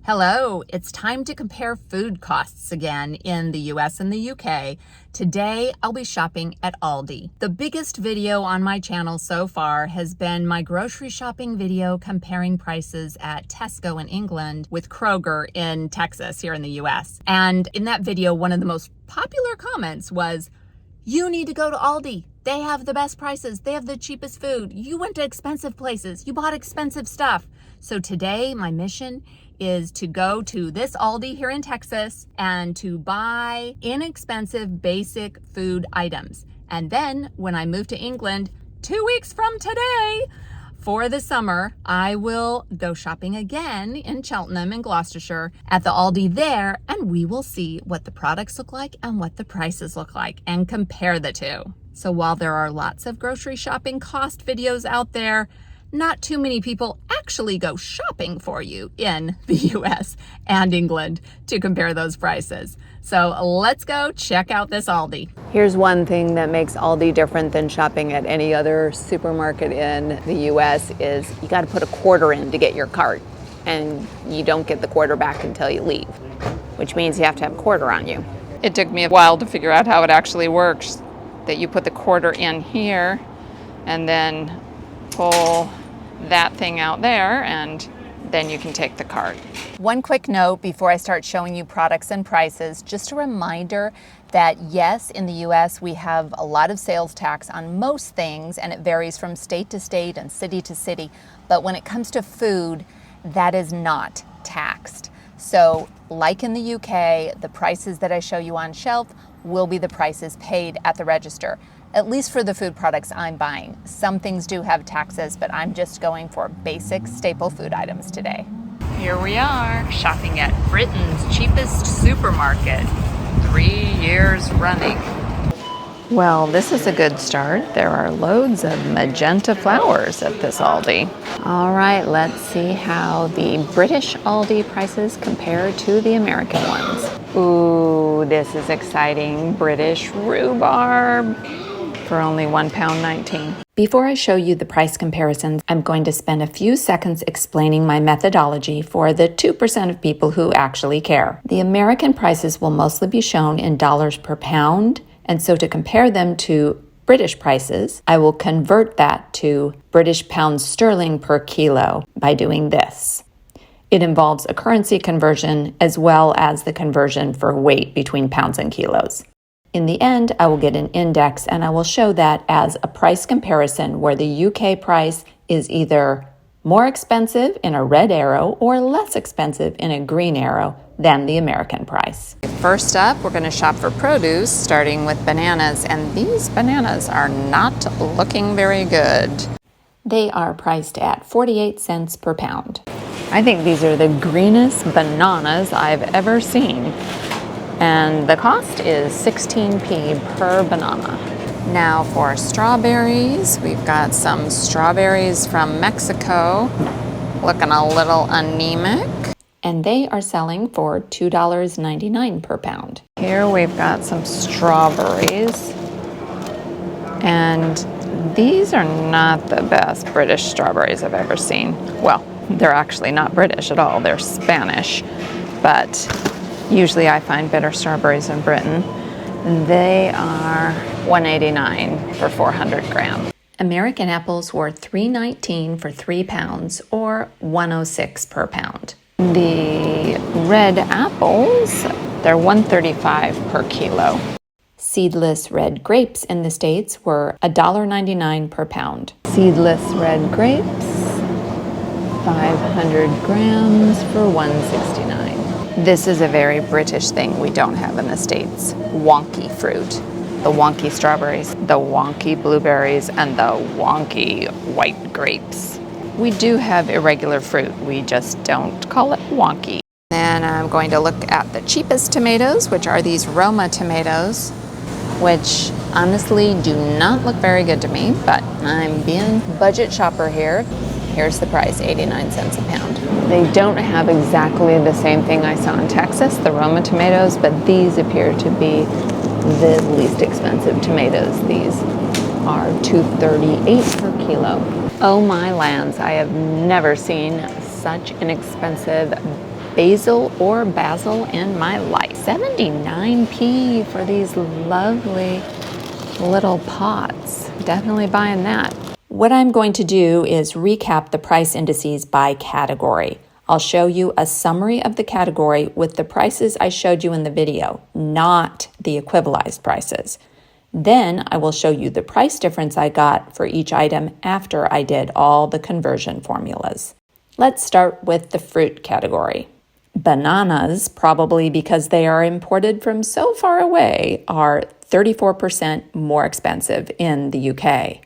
Hello, it's time to compare food costs again in the US and the UK. Today, I'll be shopping at Aldi. The biggest video on my channel so far has been my grocery shopping video comparing prices at Tesco in England with Kroger in Texas here in the US. And in that video, one of the most popular comments was, "You need to go to Aldi. They have the best prices. They have the cheapest food. You went to expensive places. You bought expensive stuff." So today, my mission is to go to this Aldi here in Texas and to buy inexpensive basic food items. And then when I move to England 2 weeks from today for the summer, I will go shopping again in Cheltenham in Gloucestershire at the Aldi there, and we will see what the products look like and what the prices look like and compare the two. So while there are lots of grocery shopping cost videos out there, not too many people actually go shopping for you in the US and England to compare those prices. So let's go check out this Aldi. Here's one thing that makes Aldi different than shopping at any other supermarket in the US is you got to put a quarter in to get your cart, and you don't get the quarter back until you leave, which means you have to have a quarter on you. It took me a while to figure out how it actually works, that you put the quarter in here and then pull that thing out there, and then you can take the cart. One quick note before I start showing you products and prices, just a reminder that yes, in the US we have a lot of sales tax on most things, and it varies from state to state and city to city. But when it comes to food, that is not taxed. So like in the UK, the prices that I show you on shelf will be the prices paid at the register, at least for the food products I'm buying. Some things do have taxes, but I'm just going for basic staple food items today. Here we are, shopping at Britain's cheapest supermarket, 3 years running. Well, this is a good start. There are loads of magenta flowers at this Aldi. All right, let's see how the British Aldi prices compare to the American ones. Ooh, this is exciting. British rhubarb for only £1.19. Before I show you the price comparisons, I'm going to spend a few seconds explaining my methodology for the 2% of people who actually care. The American prices will mostly be shown in dollars per pound, and so to compare them to British prices, I will convert that to British pounds sterling per kilo by doing this. It involves a currency conversion as well as the conversion for weight between pounds and kilos. In the end, I will get an index and I will show that as a price comparison where the UK price is either more expensive in a red arrow or less expensive in a green arrow than the American price. First up, we're going to shop for produce, starting with bananas, and these bananas are not looking very good. They are priced at 48 cents per pound. I think these are the greenest bananas I've ever seen. And the cost is 16p per banana. Now for strawberries, we've got some strawberries from Mexico, looking a little anemic. And they are selling for $2.99 per pound. Here we've got some strawberries. And these are not the best British strawberries I've ever seen. Well, they're actually not British at all, they're Spanish. But usually I find better strawberries in Britain. They are $1.89 for 400 grams. American apples were $3.19 for 3 pounds or $1.06 per pound. The red apples, they're $1.35 per kilo. Seedless red grapes in the States were $1.99 per pound. Seedless red grapes, 500 grams for $1.69. This is a very British thing we don't have in the States. Wonky fruit. The wonky strawberries, the wonky blueberries, and the wonky white grapes. We do have irregular fruit, we just don't call it wonky. Then I'm going to look at the cheapest tomatoes, which are these Roma tomatoes, which honestly do not look very good to me, but I'm being a budget shopper here. Here's the price, 89 cents a pound. They don't have exactly the same thing I saw in Texas, the Roma tomatoes, but these appear to be the least expensive tomatoes. These are $2.38 per kilo. Oh my lands, I have never seen such an expensive basil or basil in my life. 79p for these lovely little pots. Definitely buying that. What I'm going to do is recap the price indices by category. I'll show you a summary of the category with the prices I showed you in the video, not the equivalized prices. Then I will show you the price difference I got for each item after I did all the conversion formulas. Let's start with the fruit category. Bananas, probably because they are imported from so far away, are 34% more expensive in the UK.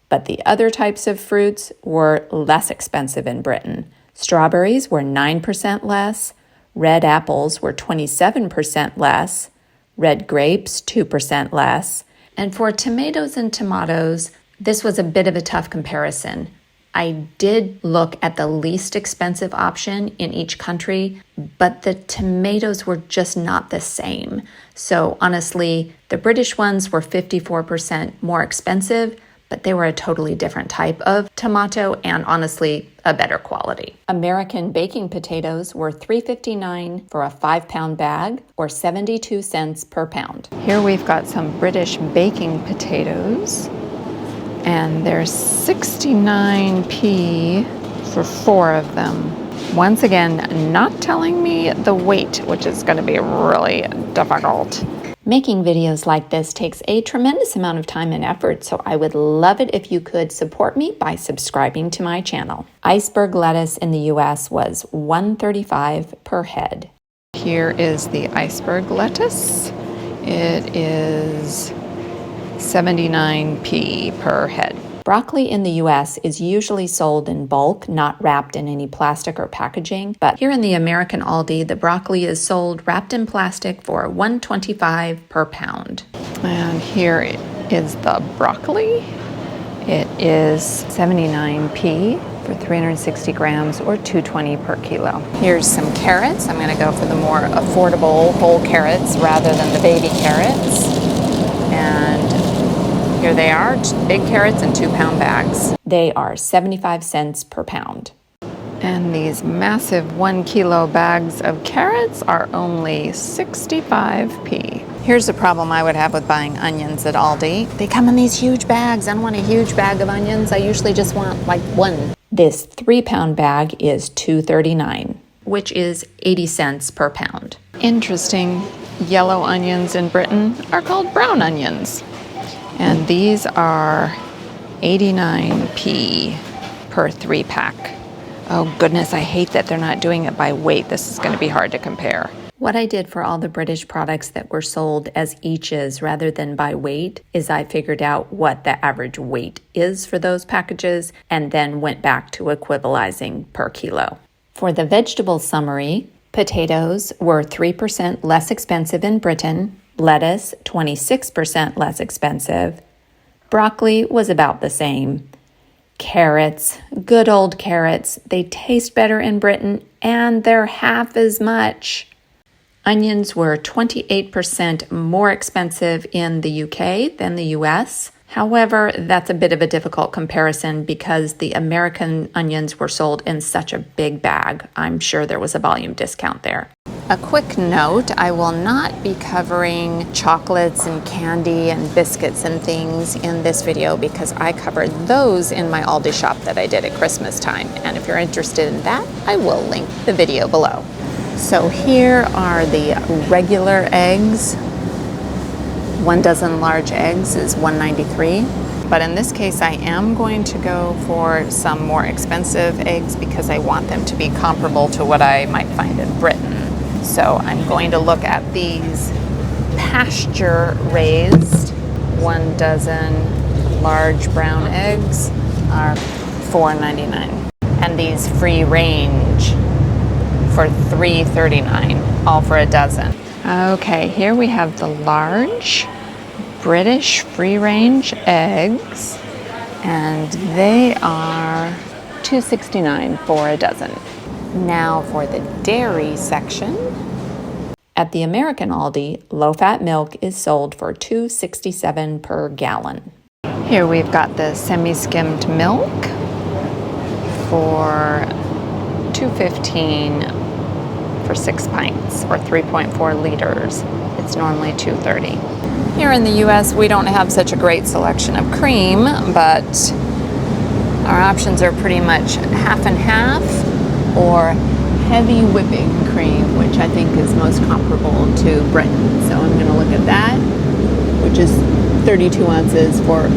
But the other types of fruits were less expensive in Britain. Strawberries were 9% less, red apples were 27% less, red grapes 2% less, and for tomatoes and tomatoes, this was a bit of a tough comparison. I did look at the least expensive option in each country, but the tomatoes were just not the same. So honestly, the British ones were 54% more expensive, but they were a totally different type of tomato and honestly a better quality. American baking potatoes were $3.59 for a 5-pound bag or 72 cents per pound. Here we've got some British baking potatoes, and there's 69p for 4 of them. Once again, not telling me the weight, which is going to be really difficult. Making videos like this takes a tremendous amount of time and effort, so I would love it if you could support me by subscribing to my channel. Iceberg lettuce in the US was $1.35 per head. Here is the iceberg lettuce. It is 79p per head. Broccoli in the US is usually sold in bulk, not wrapped in any plastic or packaging, but here in the American Aldi, the broccoli is sold wrapped in plastic for $1.25 per pound. And here is the broccoli. It is 79p for 360 grams or $2.20 per kilo. Here's some carrots. I'm going to go for the more affordable whole carrots rather than the baby carrots. And here they are, big carrots in 2-pound bags. They are 75 cents per pound. And these massive 1 kilo bags of carrots are only 65p. Here's the problem I would have with buying onions at Aldi. They come in these huge bags. I don't want a huge bag of onions. I usually just want like one. This 3-pound bag is $2.39, which is 80 cents per pound. Interesting. Yellow onions in Britain are called brown onions. And these are 89p per 3-pack. Oh goodness, I hate that they're not doing it by weight. This is going to be hard to compare. What I did for all the British products that were sold as eaches rather than by weight is I figured out what the average weight is for those packages and then went back to equivalizing per kilo. For the vegetable summary, potatoes were 3% less expensive in Britain, lettuce 26% less expensive, broccoli was about the same. Carrots, good old carrots, they taste better in Britain and they're half as much. Onions were 28% more expensive in the UK than the US. However, that's a bit of a difficult comparison because the American onions were sold in such a big bag. I'm sure there was a volume discount there. A quick note, I will not be covering chocolates and candy and biscuits and things in this video because I covered those in my Aldi shop that I did at Christmas time. And if you're interested in that, I will link the video below. So here are the regular eggs. 1 dozen large eggs is $1.93. But in this case, I am going to go for some more expensive eggs because I want them to be comparable to what I might find in Britain. So I'm going to look at these pasture-raised 1 dozen large brown eggs are $4.99. And these free-range for $3.39, all for a dozen. Okay, here we have the large British free-range eggs, and they are $2.69 for a dozen. Now for the dairy section. At the American Aldi, low-fat milk is sold for $2.67 per gallon. Here we've got the semi-skimmed milk for $2.15 for 6 pints or 3.4 liters. It's normally $2.30. Here in the US, we don't have such a great selection of cream, but our options are pretty much half and half or heavy whipping cream, which I think is most comparable to Britain. So I'm going to look at that, which is 32 ounces for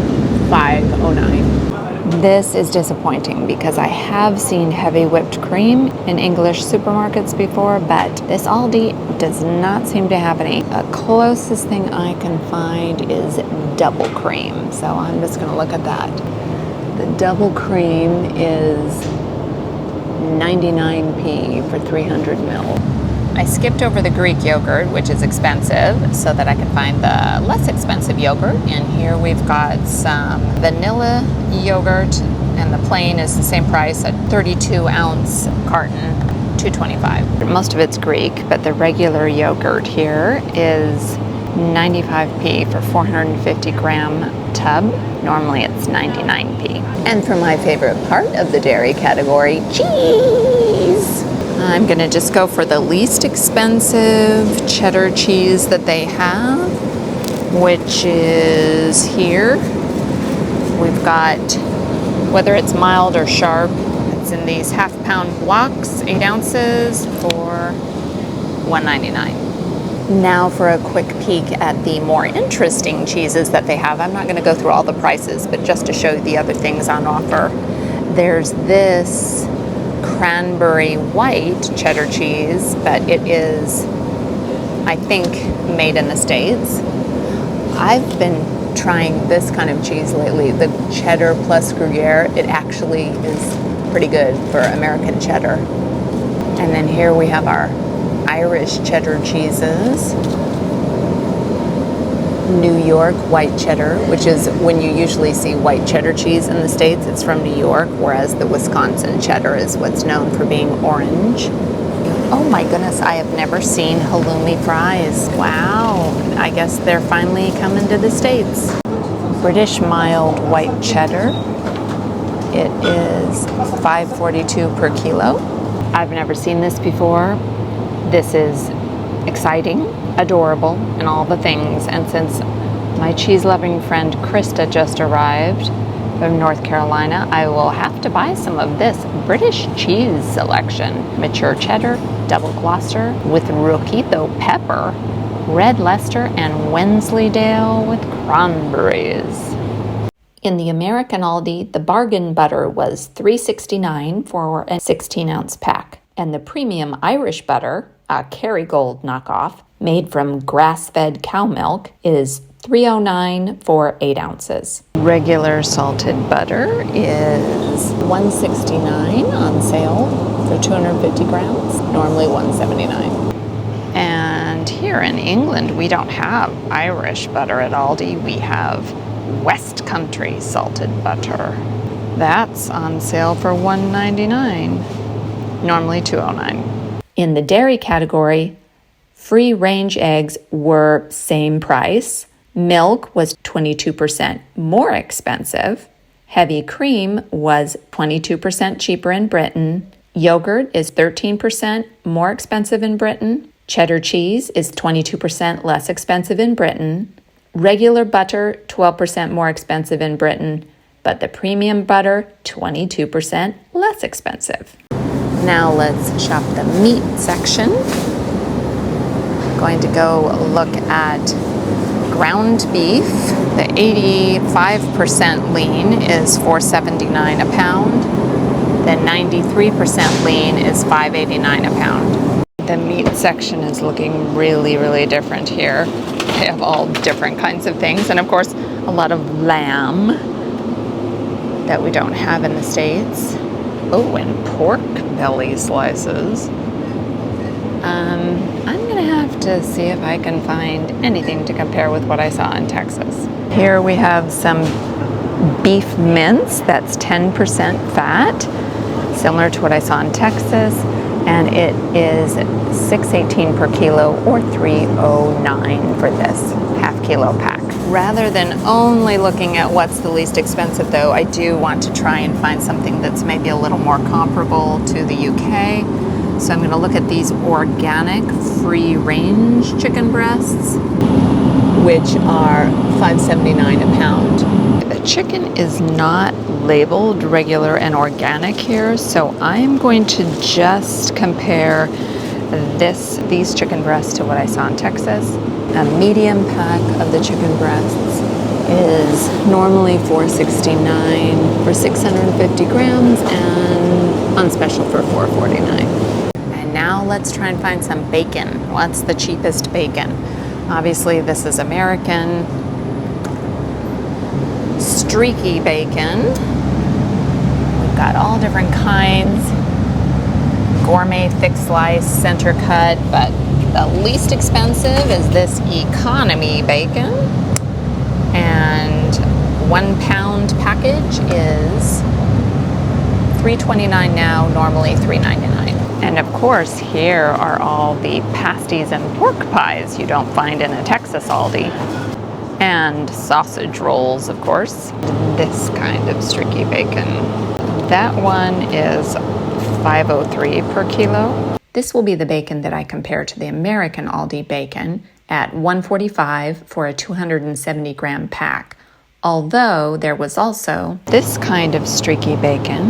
$5.09. This is disappointing because I have seen heavy whipped cream in English supermarkets before, but this Aldi does not seem to have any. The closest thing I can find is double cream, so I'm just going to look at that. The double cream is 99p for 300 ml. I skipped over the Greek yogurt, which is expensive, so that I could find the less expensive yogurt. And here we've got some vanilla yogurt, and the plain is the same price, a 32-ounce carton, $2.25. Most of it's Greek, but the regular yogurt here is 95p for 450-gram tub. Normally it's 99p. And for my favorite part of the dairy category, cheese. I'm gonna just go for the least expensive cheddar cheese that they have, which is here. We've got, whether it's mild or sharp, it's in these half-pound blocks, 8 ounces for $1.99. Now for a quick peek at the more interesting cheeses that they have. I'm not going to go through all the prices, but just to show you the other things on offer. There's this cranberry white cheddar cheese, but it is, I think, made in the States. I've been trying this kind of cheese lately, the cheddar plus Gruyere. It actually is pretty good for American cheddar. And then here we have our Irish cheddar cheeses. New York white cheddar, which is when you usually see white cheddar cheese in the States, it's from New York, whereas the Wisconsin cheddar is what's known for being orange. Oh my goodness, I have never seen halloumi fries. Wow, I guess they're finally coming to the States. British mild white cheddar. It is $5.42 per kilo. I've never seen this before. This is exciting, adorable, and all the things. And since my cheese-loving friend Krista just arrived from North Carolina, I will have to buy some of this British cheese selection. Mature cheddar, double Gloucester with Roquito pepper, red Leicester, and Wensleydale with cranberries. In the American Aldi, the bargain butter was $3.69 for a 16-ounce pack, and the premium Irish butter, a Kerrygold knockoff, made from grass-fed cow milk, is $3.09 for 8 ounces. Regular salted butter is $1.69 on sale for 250 grams, normally $1.79. And here in England, we don't have Irish butter at Aldi. We have West Country salted butter. That's on sale for $1.99, normally $2.09. In the dairy category, free-range eggs were same price. Milk was 22% more expensive. Heavy cream was 22% cheaper in Britain. Yogurt is 13% more expensive in Britain. Cheddar cheese is 22% less expensive in Britain. Regular butter, 12% more expensive in Britain, but the premium butter, 22% less expensive. Now let's shop the meat section. Going to go look at ground beef. The 85% lean is $4.79 a pound. The 93% lean is $5.89 a pound. The meat section is looking really, really different here. They have all different kinds of things, and of course a lot of lamb that we don't have in the States. Oh, and pork belly slices. I'm gonna have to see if I can find anything to compare with what I saw in Texas. Here we have some beef mince that's 10% fat, similar to what I saw in Texas, and it is $6.18 per kilo or $3.09 for this half kilo pack. Rather than only looking at what's the least expensive though, I do want to try and find something that's maybe a little more comparable to the UK. So I'm going to look at these organic free-range chicken breasts, which are $5.79 a pound. The chicken is not labeled regular and organic here, so I'm going to just compare these chicken breasts to what I saw in Texas. A medium pack of the chicken breasts is normally $4.69 for 650 grams and on special for $4.49. And now let's try and find some bacon. What's the cheapest bacon? Obviously, this is American. Streaky bacon. We've got all different kinds. Gourmet thick slice, center cut, but the least expensive is this economy bacon. And 1 pound package is $3.29 now, normally $3.99. And of course, here are all the pasties and pork pies you don't find in a Texas Aldi. And sausage rolls, of course. This kind of streaky bacon. That one is $5.03 per kilo. This will be the bacon that I compare to the American Aldi bacon at $1.45 for a 270 gram pack. Although there was also this kind of streaky bacon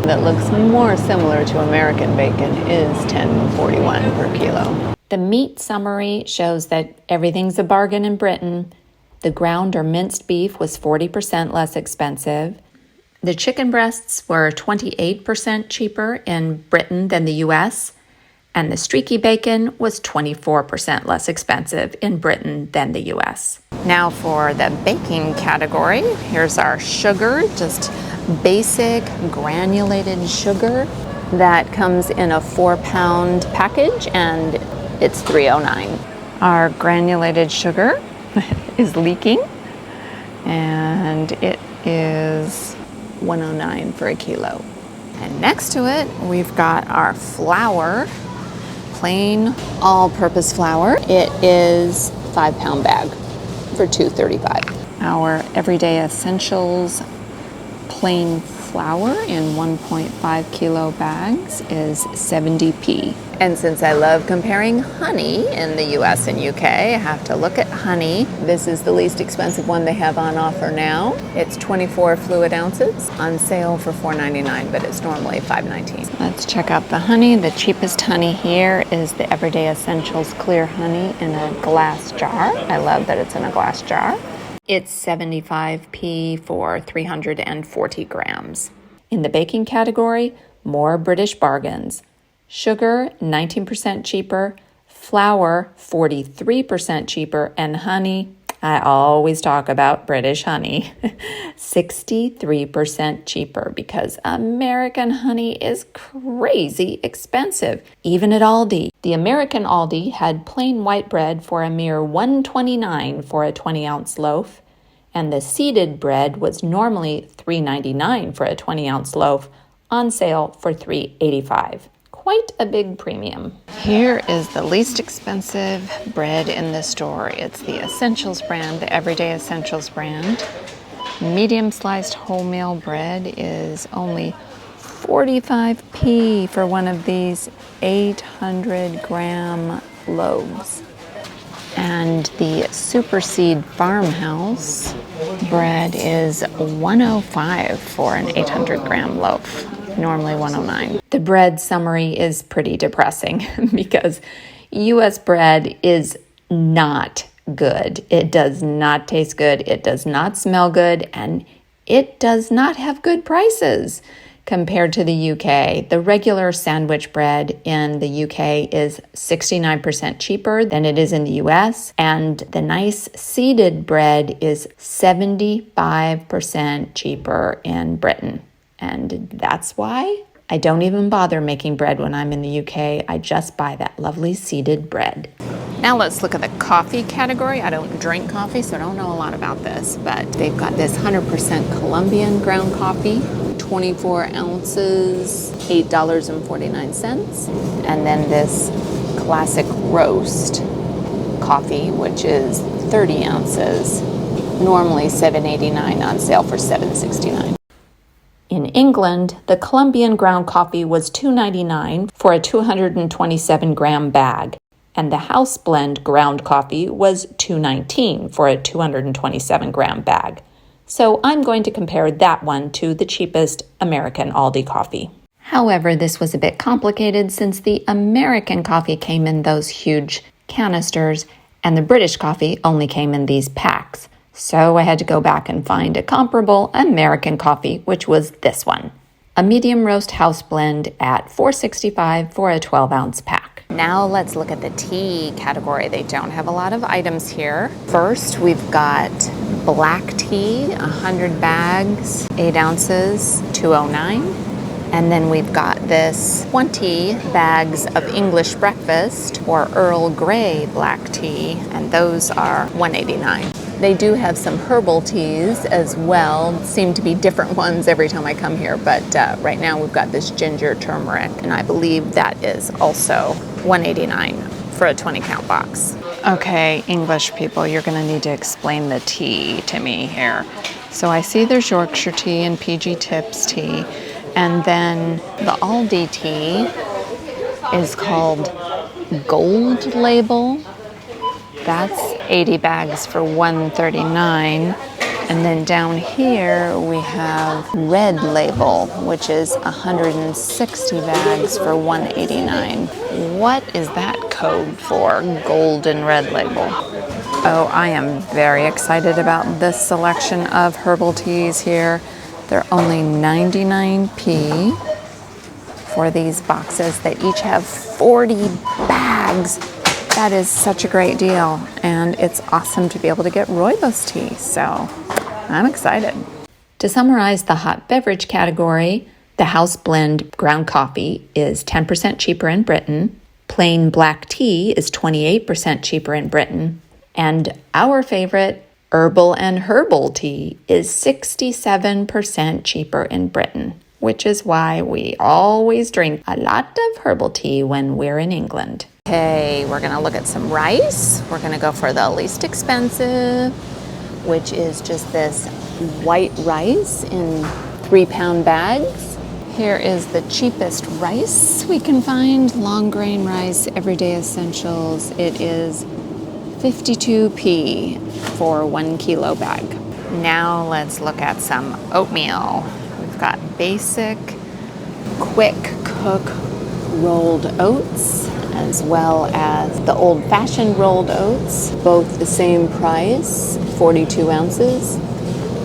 that looks more similar to American bacon is $10.41 per kilo. The meat summary shows that everything's a bargain in Britain. The ground or minced beef was 40% less expensive. The chicken breasts were 28% cheaper in Britain than the US, and the streaky bacon was 24% less expensive in Britain than the US. Now for the baking category, here's our sugar, just basic granulated sugar. That comes in a 4-pound package and it's $3.09. Our granulated sugar is leaking, and it is $1.09 for a kilo. And next to it, we've got our flour, plain All-purpose flour. It is 5-pound bag for $2.35. our everyday essentials plain flour in 1.5 kilo bags is 70p. And since I love comparing honey in the US and UK, I have to look at honey. This is the least expensive one they have on offer now. It's 24 fluid ounces on sale for $4.99, but it's normally $5.19. Let's check out the honey. The cheapest honey here is the Everyday Essentials Clear Honey in a glass jar. I love that it's in a glass jar. It's 75p for 340 grams. In the baking category, more British bargains. Sugar, 19% cheaper, flour, 43% cheaper, and honey, I always talk about British honey, 63% cheaper because American honey is crazy expensive, even at Aldi. The American Aldi had plain white bread for a mere $1.29 for a 20-ounce loaf, and the seeded bread was normally $3.99 for a 20-ounce loaf, on sale for $3.85. Quite a big premium. Here is the least expensive bread in the store. It's the Essentials brand, the Everyday Essentials brand. Medium sliced wholemeal bread is only 45p for one of these 800 gram loaves. And the Super Seed Farmhouse bread is $1.05 for an 800 gram loaf. Normally $1.09. The bread summary is pretty depressing because U.S. bread is not good. It does not taste good. It does not smell good. And it does not have good prices compared to the U.K. The regular sandwich bread in the U.K. is 69% cheaper than it is in the U.S. And the nice seeded bread is 75% cheaper in Britain. And that's why I don't even bother making bread when I'm in the UK. I just buy that lovely seeded bread. Now let's look at the coffee category. I don't drink coffee, so I don't know a lot about this, but They've got this 100% Colombian ground coffee, 24 ounces, $8.49. And then this classic roast coffee, which is 30 ounces, normally $7.89, on sale for $7.69. in England, the Colombian ground coffee was $2.99 for a 227-gram bag, and the house blend ground coffee was $2.19 for a 227-gram bag. So I'm going to compare that one to the cheapest American Aldi coffee. However, this was a bit complicated since the American coffee came in those huge canisters and the British coffee only came in these packs. So I had to go back and find a comparable American coffee, which was this one. A medium roast house blend at $4.65 for a 12-ounce pack. Now let's look at the tea category. They don't have a lot of items here. First, we've got black tea, 100 bags, 8 ounces, $2.09. And then we've got this 20 bags of English breakfast or Earl Grey black tea, and those are $1.89. They do have some herbal teas as well. Seem to be different ones every time I come here, but right now we've got this ginger turmeric, and I believe that is also $1.89 for a 20-count box. Okay, English people, you're going to need to explain the tea to me here. So I see there's Yorkshire tea and PG Tips tea, and then the Aldi tea is called Gold Label. That's 80 bags for $1.39. And then down here we have Red Label, which is 160 bags for $1.89. What is that code for, Gold and Red Label? Oh, I am very excited about this selection of herbal teas here. They're only 99p for these boxes that each have 40 bags. That is such a great deal, and it's awesome to be able to get rooibos tea, so I'm excited. To summarize the hot beverage category, the house blend ground coffee is 10% cheaper in Britain, plain black tea is 28% cheaper in Britain, and our favorite, herbal and herbal tea, is 67% cheaper in Britain, which is why we always drink a lot of herbal tea when we're in England. Okay, we're gonna look at some rice. We're gonna go for the least expensive, which is just this white rice in 3-pound bags. Here is the cheapest rice we can find, long grain rice, everyday essentials. It is 52p for 1 kilo bag. Now let's look at some oatmeal. We've got basic, quick cook rolled oats, as well as the old-fashioned rolled oats, both the same price, 42 ounces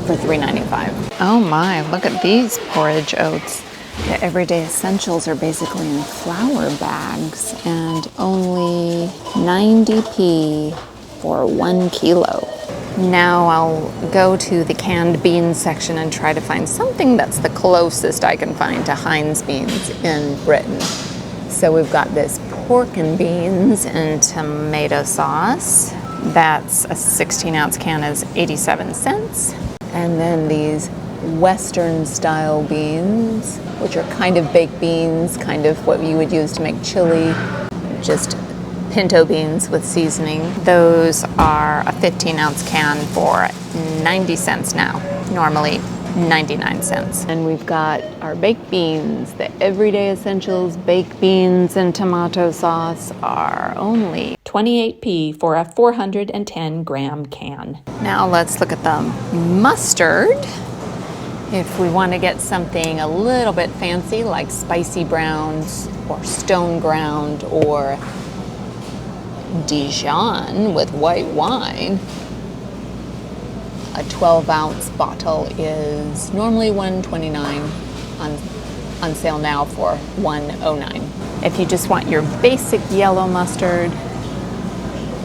for $3.95. Oh my, look at these porridge oats. The everyday essentials are basically in flour bags and only 90p for 1 kilo. Now I'll go to the canned beans section and try to find something that's the closest I can find to Heinz beans in Britain. So we've got this pork and beans and tomato sauce. That's a 16-ounce can is 87 cents. And then these Western style beans, which are kind of baked beans, kind of what you would use to make chili, just pinto beans with seasoning. Those are a 15-ounce can for 90 cents now, normally 99 cents. And we've got our baked beans. The everyday essentials baked beans and tomato sauce are only 28p for a 410-gram can. Now let's look at the mustard. If we want to get something a little bit fancy like spicy browns or stone ground or Dijon with white wine, a 12-ounce bottle is normally $1.29, on sale now for $1.09. If you just want your basic yellow mustard,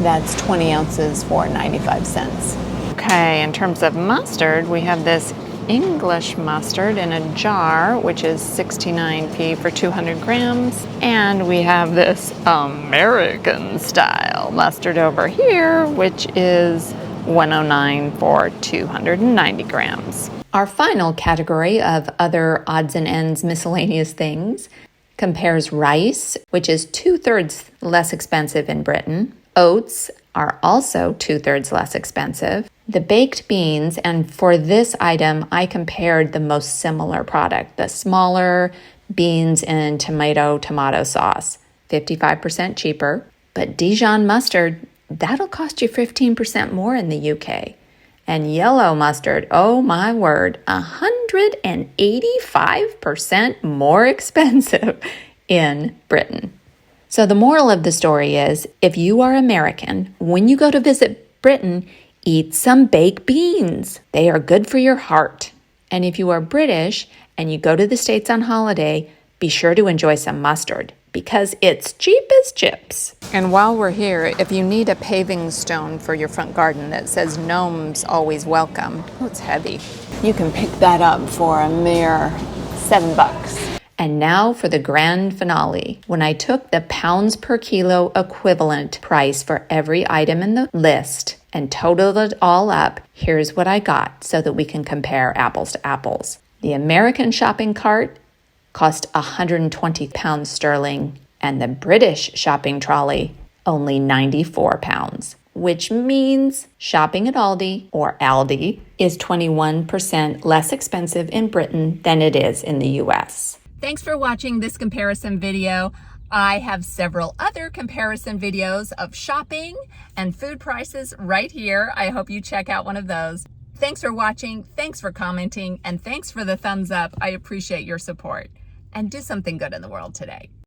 that's 20 ounces for 95 cents. Okay, in terms of mustard, we have this English mustard in a jar, which is 69p for 200 grams. And we have this American style mustard over here, which is $1.09 for 290 grams. Our final category of other odds and ends miscellaneous things compares rice, which is 2/3 less expensive in Britain. Oats are also 2/3 less expensive. The baked beans, and for this item, I compared the most similar product, the smaller beans in tomato sauce, 55% cheaper. But Dijon mustard, that'll cost you 15% more in the UK. And yellow mustard, oh my word, 185% more expensive in Britain. So the moral of the story is, if you are American, when you go to visit Britain, eat some baked beans. They are good for your heart. And if you are British and you go to the States on holiday, be sure to enjoy some mustard because it's cheap as chips. And while we're here, if you need a paving stone for your front garden that says gnomes always welcome, oh, it's heavy. You can pick that up for a mere $7. And now for the grand finale. When I took the pounds per kilo equivalent price for every item in the list and totaled it all up, here's what I got so that we can compare apples to apples. The American shopping cart cost 120 pounds sterling, and the British shopping trolley only 94 pounds, which means shopping at Aldi or ALDI is 21% less expensive in Britain than it is in the US. Thanks for watching this comparison video. I have several other comparison videos of shopping and food prices right here. I hope you check out one of those. Thanks for watching, thanks for commenting, and thanks for the thumbs up. I appreciate your support. And do something good in the world today.